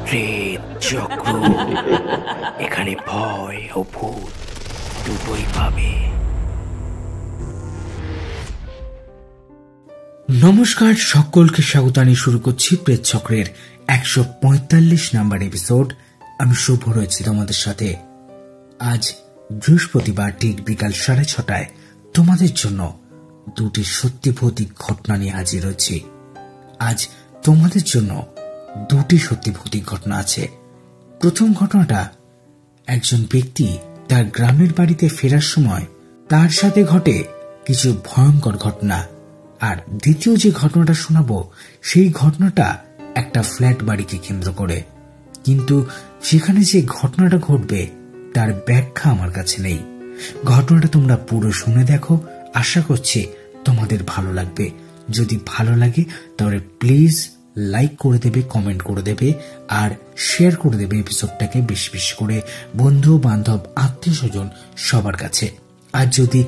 প্রেত চক্র। এখানে ভয় ও ভূত দুটোই পাবে। নমস্কার, সকলকে স্বাগত জানিয়ে শুরু করছি প্রেত চক্রের 145 নাম্বার এপিসোড। আমি শুভ রয়েছি তোমাদের সাথে। আজ বৃহস্পতিবার ঠিক বিকাল 6:30টায় তোমাদের জন্য দুটি সত্যি ভৌতিক ঘটনা নিয়ে হাজির হয়েছি। আজ তোমাদের জন্য দুটি সত্যি ভৌতিক ঘটনা আছে। প্রথম ঘটনাটা একজন ব্যক্তি তার গ্রামের বাড়িতে ফেরার সময় তার সাথে ঘটে কিছু ভয়ঙ্কর ঘটনা। আর দ্বিতীয় যে ঘটনাটা শোনাবো সেই ঘটনাটা একটা ফ্ল্যাট বাড়িকে কেন্দ্র করে, কিন্তু সেখানে যে ঘটনাটা ঘটবে তার ব্যাখ্যা আমার কাছে নেই। ঘটনাটা তোমরা পুরো শুনে দেখো, আশা করছি তোমাদের ভালো লাগবে। যদি ভালো লাগে তাহলে প্লিজ লাইক করে দেবে, কমেন্ট করে দেবে আর শেয়ার করে দেবে এপিসোডটাকে বেশি বেশি করে বন্ধু বান্ধব আত্মীয় স্বজন সবার কাছে। আর যদি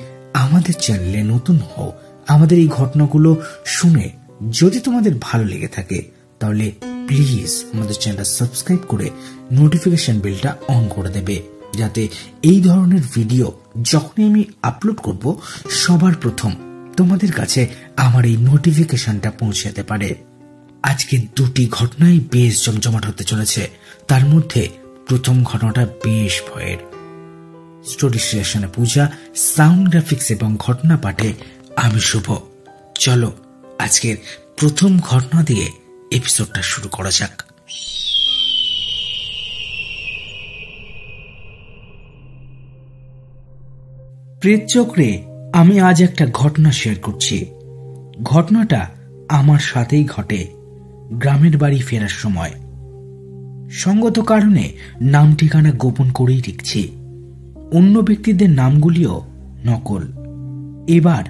আমাদের চ্যানেলে নতুন হও, আমাদের এই ঘটনাগুলো শুনে যদি তোমাদের ভালো লেগে থাকে তাহলে প্লিজ আমাদের চ্যানেলটা সাবস্ক্রাইব করে নোটিফিকেশন বেলটা অন করে দেবে, যাতে এই ধরনের ভিডিও যখনই আমি আপলোড করব সবার প্রথম তোমাদের কাছে আমার এই নোটিফিকেশনটা পৌঁছে যেতে পারে। আজকে দুটি ঘটনাই বেশ জমজমাট হতে চলেছে। তার মধ্যে প্রথম ঘটনাটা বেশ ভয়ের। স্টোরি সিলেকশনে পূজা, সাউন্ড গ্রাফিক্স এবং ঘটনা পাঠে আমি শুভ। চলো আজকের প্রথম ঘটনা দিয়ে এপিসোডটা শুরু করা যাক। প্রেত চক্রে আমি আজ একটা ঘটনা শেয়ার করছি। ঘটনাটা আমার সাথেই ঘটে গ্রামের বাড়ি ফেরার সময়। সঙ্গত কারণে নাম ঠিকানা গোপন করেই লিখছি। অন্য ব্যক্তিদের নামগুলিও নকল। এবার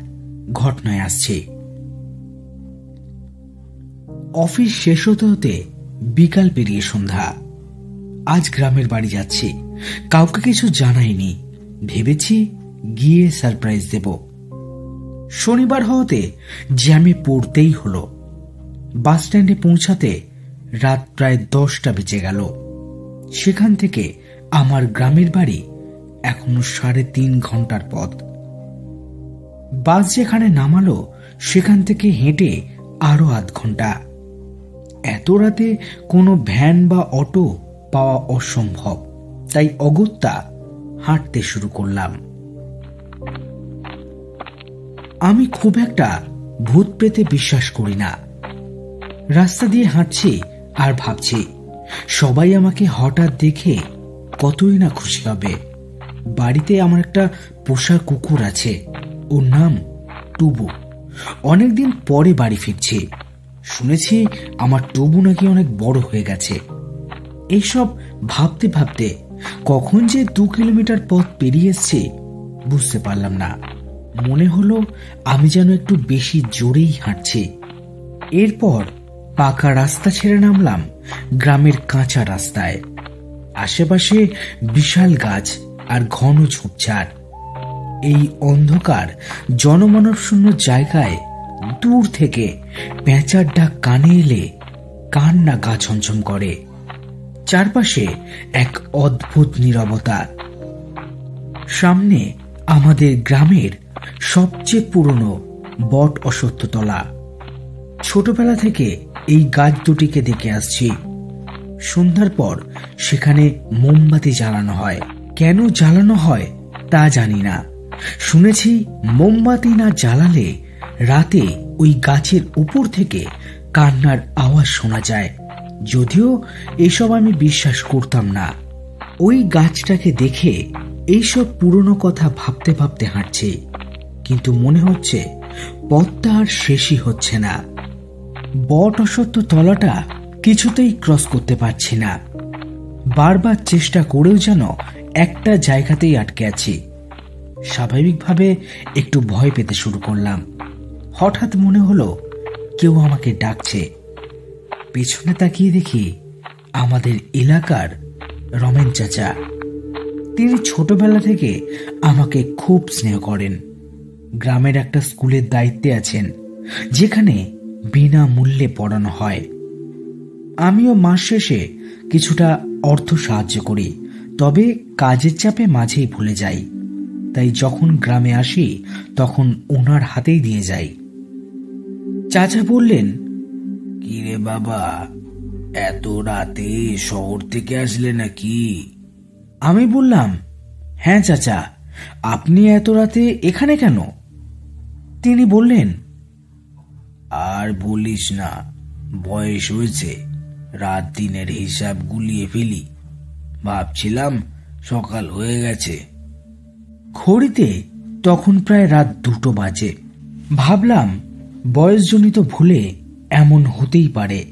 ঘটনায় আসছে। অফিস শেষ হতে হতে বিকাল পেরিয়ে সন্ধ্যা। আজ গ্রামের বাড়ি যাচ্ছি, কাউকে কিছু জানাইনি, ভেবেছি গিয়ে সারপ্রাইজ দেব। শনিবার হওয়াতে জ্যামে পড়তেই হলো। বাস স্ট্যান্ডে পৌঁছাতে রাত প্রায় 10টা বেজে গেল। সেখান থেকে আমার গ্রামের বাড়ি এখনো 3.5 ঘন্টার পথ। বাস যেখানে নামালো সেখান থেকে হেঁটে আরো আধ ঘন্টা। এত রাতে কোনো ভ্যান বা অটো পাওয়া অসম্ভব, তাই অগত্যা হাঁটতে শুরু করলাম। আমি খুব একটা ভূত পেতে বিশ্বাস করি না। রাস্তা দিয়ে হাঁটছি আর ভাবছি সবাই আমাকে হঠাৎ দেখে কতই না খুশি হবে। বাড়িতে আমার একটা পোষা কুকুর আছে, ওর নাম টুবু। অনেকদিন পরে বাড়ি ফিরছি, শুনেছি আমার টুবু নাকি অনেক বড় হয়ে গেছে। এইসব ভাবতে ভাবতে কখন যে 2 কিলোমিটার পথ পেরিয়ে এসছি বুঝতে পারলাম না। মনে হলো আমি যেন একটু বেশি জোরেই হাঁটছি। এরপর পাকা রাস্তা ছেড়ে নামলাম গ্রামের কাঁচা রাস্তায়। আশেপাশে বিশাল গাছ আর ঘন ঝোপঝাড়। এই অন্ধকার জনমানব শূন্য জায়গায় দূর থেকে পেঁচার ডাক কানে এলে কান না গা ছমছম করে। চারপাশে এক অদ্ভুত নীরবতা। সামনে আমাদের গ্রামের সবচেয়ে পুরনো বট অশ্বত্থতলা। ছোটবেলা থেকে এই গাছ দুটিকে দেখে আসছি। সন্ধ্যার পর সেখানে মোমবাতি জ্বালানো হয়। কেন জ্বালানো হয় তা জানি না। শুনেছি মোমবাতি না জ্বালালে রাতে ওই গাছের উপর থেকে কান্নার আওয়াজ শোনা যায়। যদিও এসব আমি বিশ্বাস করতাম না। ওই গাছটাকে দেখে এইসব পুরনো কথা ভাবতে ভাবতে হাঁটছি, কিন্তু মনে হচ্ছে পথটা আর শেষই হচ্ছে না। বট অশ্বত্থ তলাটা কিছুতেই ক্রস করতে পারছি না। বারবার চেষ্টা করেও যেন একটা জায়গাতেই আটকে আছি। স্বাভাবিকভাবে একটু ভয় পেতে শুরু করলাম। হঠাৎ মনে হলো কেউ আমাকে ডাকছে। পেছনে তাকিয়ে দেখি আমাদের এলাকার রমেন চাচা। তিনি ছোটবেলা থেকে আমাকে খুব স্নেহ করেন। গ্রামের একটা স্কুলের দায়িত্বে আছেন, যেখানে বিনামূল্যে পড়ানো হয়। আমিও মাস শেষে কিছুটা অর্থ সাহায্য করি, তবে কাজের চাপে মাঝেই ভুলে যাই। তাই যখন গ্রামে আসি তখন ওনার হাতেই দিয়ে যাই। চাচা বললেন, কি রে বাবা, এত রাতে শহর থেকে আসলে নাকি? আমি বললাম, হ্যাঁ চাচা, আপনি এত রাতে এখানে কেন? তিনি বললেন, আর বলিস না, বয়স হয়েছে, রাত দিনের হিসাব গুলিয়ে ফেলি। ভাবছিলাম সকাল হয়ে গেছে। ঘড়িতে তখন প্রায় রাত 2টো বাজে। ভাবলাম বয়সজনিত ভুলে এমন হতেই পারে।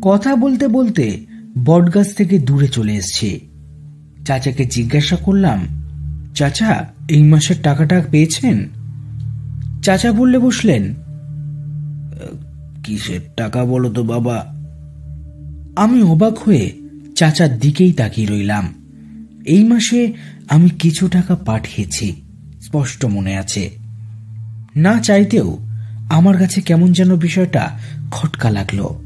কথা বলতে বলতে বটগাছ থেকে দূরে চলে এসেছি। চাচাকে জিজ্ঞাসা করলাম, চাচা এই মাসের টাকাটা পেয়েছেন? চাচা বললে বসলেন, কিসের টাকা বলো তো বাবা? আমি অবাক হয়ে চাচার দিকেই তাকিয়ে রইলাম। এই মাসে আমি কিছু টাকা পাঠিয়েছি, স্পষ্ট মনে আছে। না চাইতেও আমার কাছে কেমন যেন বিষয়টা খটকা লাগলো।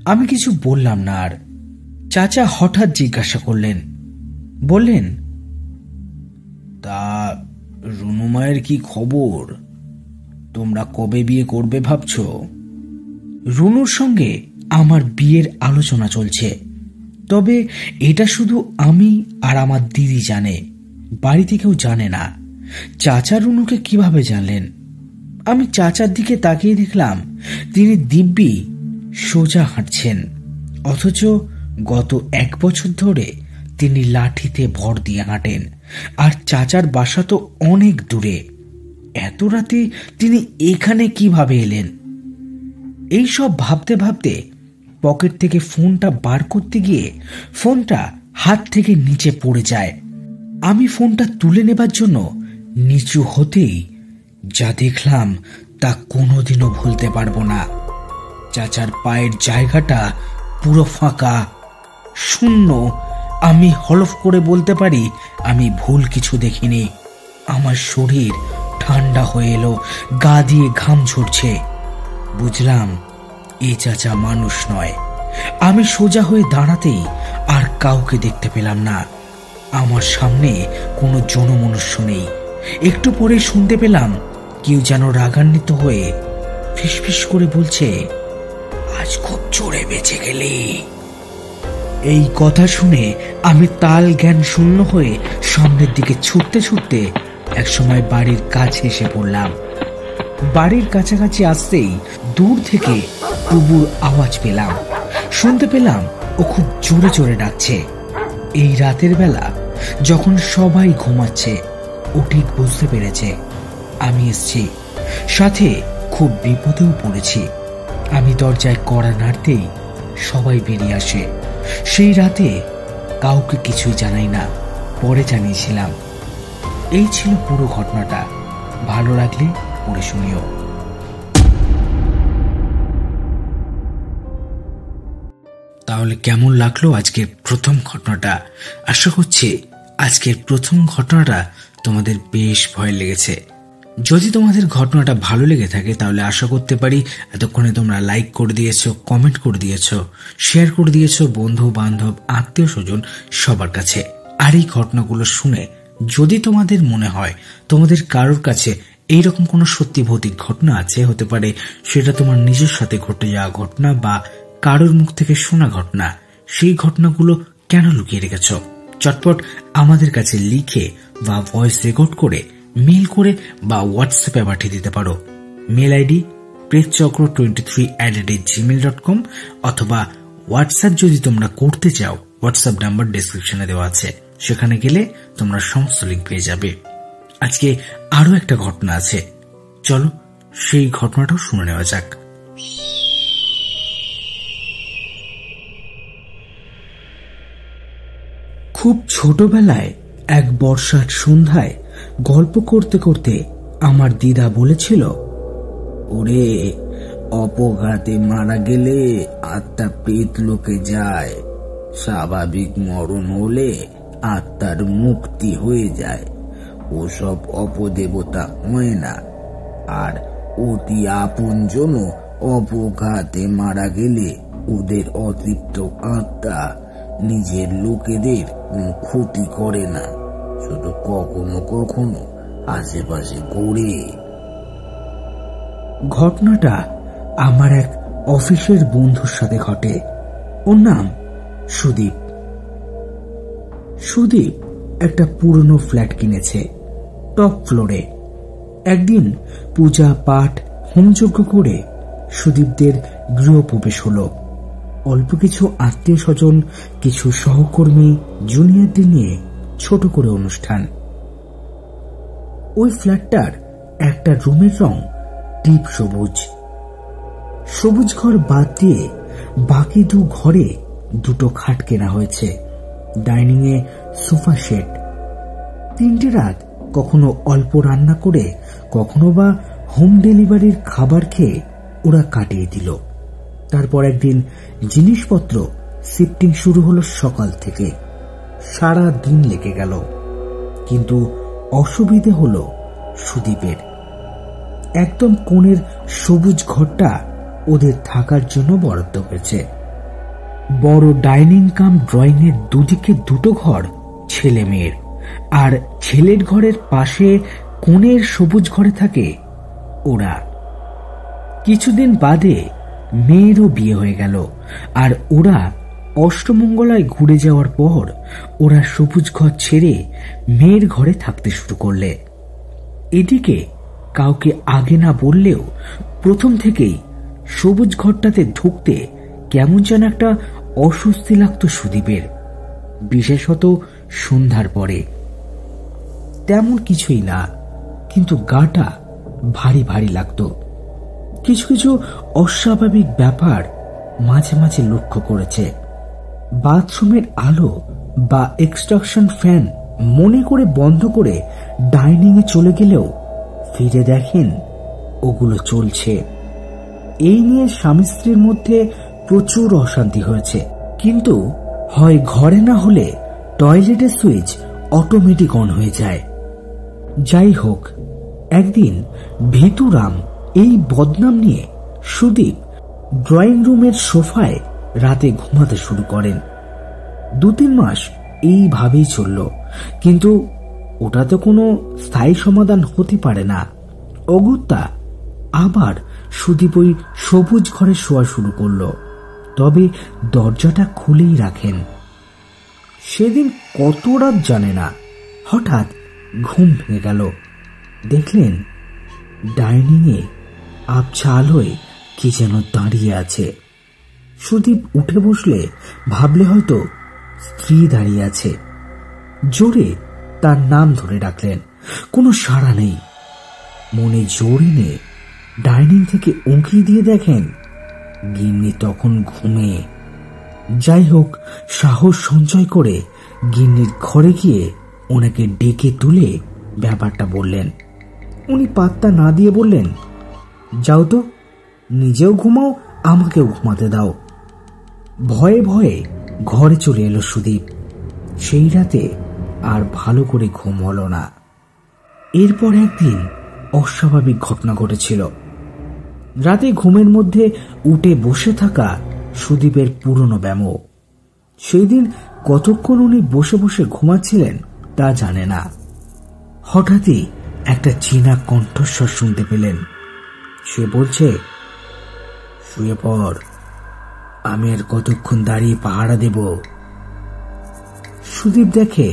আমি কিছু বললাম না আর। চাচা হঠাৎ জিজ্ঞাসা করলেন, বললেন, তা রুনু মায়ের কি খবর? তোমরা কবে বিয়ে করবে ভাবছ? রুনুর সঙ্গে আমার বিয়ের আলোচনা চলছে, তবে এটা শুধু আমি আর আমার দিদি জানে, বাড়িতে কেউ জানে না। চাচা রুনুকে কিভাবে জানলেন? আমি চাচার দিকে তাকিয়ে দেখলাম তিনি দিব্যি সোজা হাঁটছেন, অথচ গত 1 বছর ধরে তিনি লাঠিতে ভর দিয়ে হাঁটেন। আর চাচার বাসা তো অনেক দূরে। এত রাতে তিনি এখানে কিভাবে এলেন? এই সব ভাবতে ভাবতে পকেট থেকে ফোনটা বার করতে গিয়ে ফোনটা হাত থেকে নিচে পড়ে যায়। আমি ফোনটা তুলে নেবার জন্য নিচু হতেই যা দেখলাম তা কোনোদিনও ভুলতে পারবো না। চাচার পায়ের জায়গাটা পুরো ফাঁকা, শূন্য। আমি হলফ করে বলতে পারি আমি ভুল কিছু দেখিনি। আমার শরীর ঠান্ডা হয়ে এলো, গা দিয়ে ঘাম ঝরছে। বুঝলাম এই চাচা মানুষ নয়। আমি সোজা হয়ে দাঁড়াতেই আর কাউকে দেখতে পেলাম না। আমার সামনে কোনো জনমনুষ্য নেই। একটু পরে শুনতে পেলাম কেউ যেন রাগান্বিত হয়ে ফিসফিস করে বলছে, আজ খুব জোরে বেঁচে গেলি। এই কথা শুনে আমি তাল জ্ঞান শূন্য হয়ে সামনের দিকে ছুটতে ছুটতে একসময় বাড়ির কাছে এসে পড়লাম। বাড়ির কাছাকাছি আসতেই দূর থেকে টুবুর আওয়াজ পেলাম। শুনতে পেলাম ও খুব জোরে জোরে ডাকছে। এই রাতের বেলা যখন সবাই ঘুমাচ্ছে, ও ঠিক বুঝতে পেরেছে আমি এসছি, সাথে খুব বিপদেও পড়েছি। আমি দরজায় কড়া নাড়তেই সবাই বেরিয়ে আসে। সেই রাতে কাউকে কিছুই জানাই না, পরে জানিয়েছিলাম। এই ছিল পুরো ঘটনাটা। ভালো লাগলে পড়ে শুনিও। তাহলে কেমন লাগলো আজকের প্রথম ঘটনাটা? আশা করছি আজকের প্রথম ঘটনাটা তোমাদের বেশ ভয় লেগেছে। যদি তোমাদের ঘটনাটা ভালো লেগে থাকে তাহলে আশা করতে পারি এতক্ষণে তোমরা লাইক করে দিয়েছো, কমেন্ট করে দিয়েছো, শেয়ার করে দিয়েছো বন্ধু বান্ধব আত্মীয় স্বজন সবার কাছে। আর এই ঘটনাগুলো শুনে যদি তোমাদের মনে হয় তোমাদের কারোর কাছে এইরকম কোনো সত্যি ভৌতিক ঘটনা আছে, হতে পারে সেটা তোমার নিজের সাথে ঘটে যাওয়া ঘটনা বা কারোর মুখ থেকে শোনা ঘটনা, সেই ঘটনাগুলো কেন লুকিয়ে রেখেছ, চটপট আমাদের কাছে লিখে বা ভয়েস রেকর্ড করে মেল করে বা হোয়াটসঅ্যাপে পাঠিয়ে দিতে পারো। মেল আইডি pretchakro23@gmail.com অথবা হোয়াটসঅ্যাপ যদি তোমরা করতে চাও, হোয়াটসঅ্যাপ নাম্বার ডেসক্রিপশনে দেওয়া আছে, সেখানে গেলে তোমরা সমস্ত লিঙ্ক পেয়ে যাবে। আজকে আরো একটা ঘটনা আছে, চলো সেই ঘটনাটাও শুনে নেওয়া যাক। খুব ছোটবেলায় এক বর্ষার সন্ধ্যায় গল্প করতে করতে আমার দিদা বলেছিল, ওরে, অপঘাতে মারা গেলে আত্মা প্রেত লোকে যায়, স্বাভাবিক মরণ হলে আত্মার মুক্তি হয়ে যায়, ওসব অপদেবতা হয় না। আর অতি আপনজনও অপঘাতে মারা গেলে ওদের অতৃপ্ত আত্মা নিজের লোকেদের কোনো ক্ষতি করে না, শুধু কখনো কখনো আশেপাশে ঘোরে। ঘটনাটা আমার এক অফিসের বন্ধুর সাথে ঘটে। ওর নাম সুদীপ। সুদীপ একটা পুরনো ফ্ল্যাট কিনেছে টপ ফ্লোরে। একদিন পূজা পাঠ হোমযজ্ঞ করে সুদীপদের গৃহপ্রবেশ হলো। অল্প কিছু আত্মীয় স্বজন, কিছু সহকর্মী, জুনিয়রদের নিয়ে ছোট করে অনুষ্ঠান। ওই ফ্ল্যাটটার একটা রুমের রং ডিপ সবুজ। সবুজ ঘর বাদ দিয়ে বাকি 2 ঘরে 2টো খাট কেনা হয়েছে, ডাইনিং এ সোফা সেট। 3টে রাত কখনো অল্প রান্না করে, কখনো বা হোম ডেলিভারির খাবার খেয়ে ওরা কাটিয়ে দিল। তারপর একদিন জিনিসপত্র শিফটিং শুরু হলো সকাল থেকে। সারা দিন লেগে গেল, কিন্তু অসুবিধে হলো সুদীপের। একদম কোণের সবুজ ঘরটা ওদের থাকার জন্য বরাদ্দ হয়েছে। বড় ডাইনিং কাম ড্রয়িং এর দুদিকে 2টো ঘর ছেলে মেয়ের, আর ছেলের ঘরের পাশে কোণের সবুজ ঘরে থাকে ওরা। কিছুদিন বাদে মেয়েরও বিয়ে হয়ে গেল, আর ওরা অষ্টমঙ্গলায় ঘুরে যাওয়ার পর ওরা সবুজ ঘর ছেড়ে মেয়ের ঘরে থাকতে শুরু করলে। এদিকে কাউকে আগে না বললেও প্রথম থেকেই সবুজ ঘরটাতে ঢুকতে কেমন যেন একটা অস্বস্তি লাগতো সুদীপের, বিশেষত সন্ধ্যার পরে। তেমন কিছুই না, কিন্তু গাটা ভারী ভারী লাগতো। কিছু কিছু অস্বাভাবিক ব্যাপার মাঝে মাঝে লক্ষ্য করেছে। বাথরুমের আলো বা এক্সট্রাকশন ফ্যান মনে করে বন্ধ করে ডাইনিং এ চলে গেলেও ফিরে দেখেন ওগুলো চলছে। এই নিয়ে স্বামী স্ত্রীর মধ্যে প্রচুর অশান্তি হয়েছে, কিন্তু হয় ঘরে না হলে টয়লেটের সুইচ অটোমেটিক অন হয়ে যায়। যাই হোক, একদিন ভীতুরাম এই বদনাম নিয়ে সুদীপ ড্রয়িং রুমের সোফায় রাতে ঘুমাতে শুরু করেন। 2-3 মাস এইভাবেই চলল, কিন্তু ওটা তো কোনো স্থায়ী সমাধান হতে পারে না। অগত্যা আবার সুদীপ ওই সবুজ ঘরে শোয়া শুরু করলো, তবে দরজাটা খুলেই রাখেন। সেদিন কত রাত জানে না, হঠাৎ ঘুম ভেঙে গেল। দেখলেন ডাইনিং এ আবছা আলোয় কি যেন দাঁড়িয়ে আছে। সুদীপ উঠে বসলে ভাবলে হয়তো স্ত্রী দাঁড়িয়ে আছে। জোরে তার নাম ধরে ডাকলেন, কোনো সাড়া নেই। মনে জোর এনে ডাইনিং থেকে উঁকি দিয়ে দেখেন গিন্নি তখন ঘুমে। যাই হোক, সাহস সঞ্চয় করে গিন্নির ঘরে গিয়ে ওনাকে ডেকে তুলে ব্যাপারটা বললেন। উনি পাত্তা না দিয়ে বললেন, যাও তো, নিজেও ঘুমাও, আমাকেও ঘুমাতে দাও। ভয়ে ভয়ে ঘরে চলে এলো সুদীপ। সেই রাতে আর ভালো করে ঘুম হলো না। এরপর একদিন অস্বাভাবিক ঘটনা ঘটেছিল। রাতে ঘুমের মধ্যে উঠে বসে থাকা সুদীপের পুরনো ব্যামো। সেই দিন কতক্ষণ উনি বসে বসে ঘুমাচ্ছিলেন তা জানে না। হঠাৎই একটা চীনা কণ্ঠস্বর শুনতে পেলেন। সে বলছে, শুয়ে পড়, আমি আর কতক্ষণ দাঁড়িয়ে পাহারা দেব। সুদীপ দেখে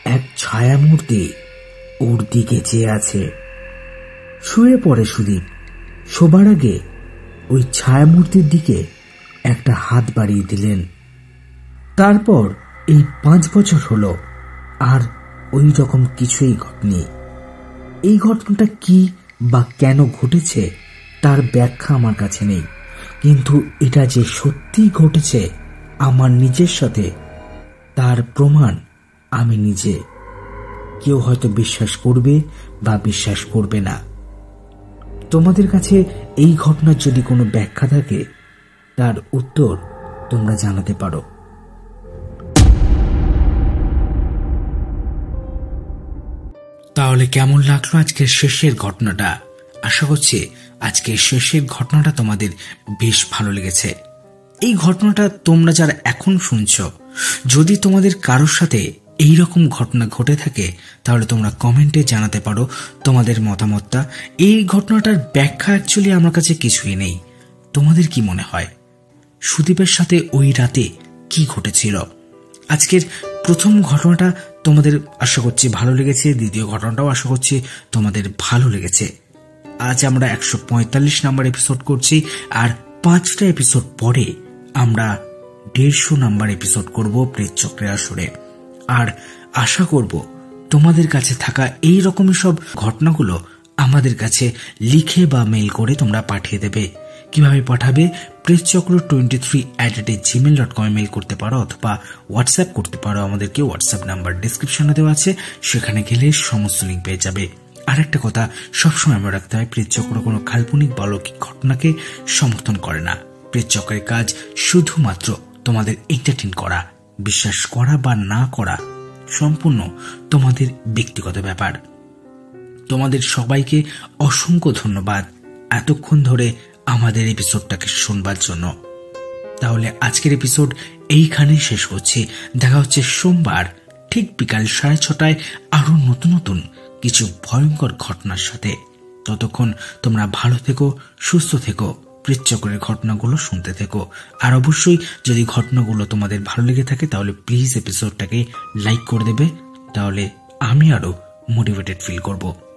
এক ছায়ামূর্তি ওর দিকে চেয়ে আছে। শুয়ে পড়ে সুদীপ। শোবার আগে ওই ছায়ামূর্তির দিকে একটা হাত বাড়িয়ে দিলেন। তারপর এই 5 বছর হলো আর ওই রকম কিছুই ঘটেনি। এই ঘটনাটা কি বা কেন ঘটেছে তার ব্যাখ্যা আমার কাছে নেই, কিন্তু এটা যে সত্যি ঘটেছে আমার নিজের সাথে তার প্রমাণ আমি নিজে। কেউ হয়তো বিশ্বাস করবে বা বিশ্বাস করবে না। তোমাদের কাছে এই ঘটনার যদি কোনো ব্যাখ্যা থাকে তার উত্তর তোমরা জানাতে পারো। তাহলে কেমন লাগলো আজকের শেষের ঘটনাটা? আশা করছি আজকের শেষের ঘটনাটা তোমাদের বেশ ভালো লেগেছে। এই ঘটনাটা তোমরা যারা এখন শুনছো, যদি তোমাদের কারোর সাথে এই রকম ঘটনা ঘটে থাকে তাহলে তোমরা কমেন্টে জানাতে পারো তোমাদের মতামতটা। এই ঘটনাটার ব্যাখ্যা অ্যাকচুয়ালি আমার কাছে কিছুই নেই। তোমাদের কি মনে হয় সুদীপের সাথে ওই রাতে কি ঘটেছিল? আজকের প্রথম ঘটনাটা তোমাদের আশা করছি ভালো লেগেছে, দ্বিতীয় ঘটনাটাও আশা করছি তোমাদের ভালো লেগেছে। আজ আমরা 145 নাম্বার এপিসোড করছি, আর 5টা এপিসোড পরে আমরা 150 নাম্বার এপিসোড করব প্রেতচক্রের আসরে। আর আশা করব তোমাদের কাছে থাকা এই রকমই সব ঘটনাগুলো আমাদের কাছে লিখে বা মেইল করে তোমরা পাঠিয়ে দেবে। কিভাবে পাঠাবে? pretchakro23@gmail.com মেইল করতে পারো, অথবা হোয়াটসঅ্যাপ করতে পারো। আমাদেরকে হোয়াটসঅ্যাপ নাম্বার ডিসক্রিপশনে দেওয়া আছে, সেখানে গেলে সমস্ত লিঙ্ক পেয়ে যাবে। আর একটা কথা সবসময় মনে রাখতে হয়, প্রেতচক্র কোনো কাল্পনিক বা অলৌকিক ঘটনাকে সমর্থন করে না। প্রেতচক্রের কাজ শুধুমাত্র তোমাদের এন্টারটেইন করা। বিশ্বাস করা বা না করা সম্পূর্ণ তোমাদের ব্যক্তিগত ব্যাপার। তোমাদের সবাইকে অসংখ্য ধন্যবাদ এতক্ষণ ধরে আমাদের এপিসোডটাকে শুনবার জন্য। তাহলে আজকের এপিসোড এইখানেই শেষ করছি। দেখা হচ্ছে সোমবার ঠিক বিকাল 6:30 আরো নতুন নতুন কিছু ভয়ঙ্কর ঘটনার সাথে। ততক্ষণ তোমরা ভালো থেকো, সুস্থ থেকো, প্রেতচক্রের ঘটনাগুলো শুনতে থেকো। আর অবশ্যই যদি ঘটনাগুলো তোমাদের ভালো লেগে থাকে তাহলে প্লিজ এপিসোডটাকে লাইক করে দেবে, তাহলে আমি আরো মোটিভেটেড ফিল করব।